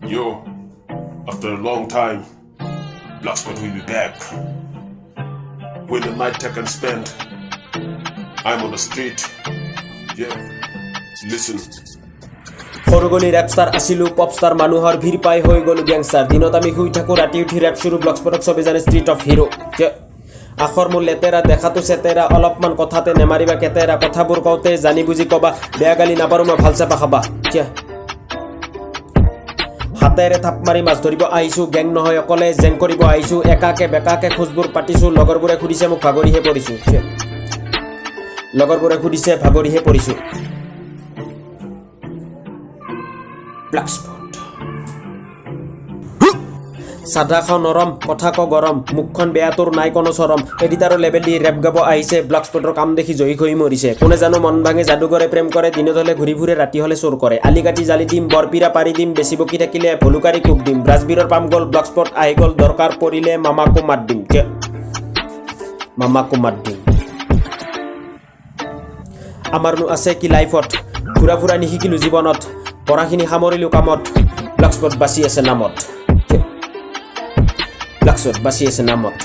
Yo, after a long time, Bloxpotok will be back. When the night I can spend, I'm on the street. Yeah, listen. Xhoru goli rap star Asilu pop star Manuhor vir pai hoi golu gangster Dinot ami xhui thaku rati uthi rap Xhoru Bloxpotok sobey jani street of hero Akhor mul letera dekhatu setera Olpop kothate namariba ketera kothabur kowte jani buji koba Beya gali naparu ma bhal chapa khaba হাতেৰে থাপ মাৰি মাছ ধৰিব আহিছো gang নহয় অকলে জেং কৰিব আহিছো একাকে বেকাকে খুজবোৰ পাতিছো লগৰবোৰে খুদিছে মোক ভাগৰিহে পৰিছো লগৰবোৰে খুদিছে ভাগৰিহে পৰিছো Bloxpotok সাদা খাও নৰম কথা ক গৰম মুখখন বেয়া তোৰ নাই কোনো সৰম এডিটাৰৰ লেভেল দি ৰেপ গাব আহিছে ব্লক্সপটৰ কাম দেখি জয়ী হৈ মৰিছে কোনে জানো মন ভাঙে জাদুগৰে প্ৰেম কৰে দিনত হলে ঘুৰি ঘুৰে ৰাতি হলে চোৰ কৰে আলিকাটি জালি দিম বৰপিৰা পাৰি দিম বেছি বকি থাকিলে ভলুকাৰী কুক দিম ৰাজবীৰৰ পাম গল ব্লক্সপট আহি গল দৰকাৰ পৰিলে মামাকো মাত দিম আমাৰনো আছে কি লাইফত ঘুৰা ফুৰা নিশিকিলো জীৱনত পঢ়াখিনি সামৰিলো কামত ব্লক্সপট বাছি আছে নামত Bloxpotok বাছি আছে নামত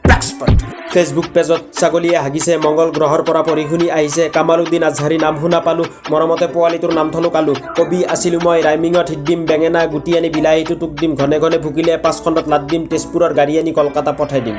Bloxpotok ফেসবুক পেজত ছাগলীয়ে হাগিছে মঙ্গল গ্ৰহৰ পৰা পৰিশুনি আহিছে কামালুদ্দিন আজহাৰী নাম শুনা পালো মৰমতে পোৱালিটোৰ নাম থলো কালু কবি আছিলো মই ৰাইমিঙত হিট দিম বেঙেনা গুটি আনি বিলাহীটো টুক দিম ঘনে ঘনে ভুকিলে 5 খণ্ডত লাদ দিম তেজপুৰৰ গাড়ী আনি কলকাতা পঠাই দিম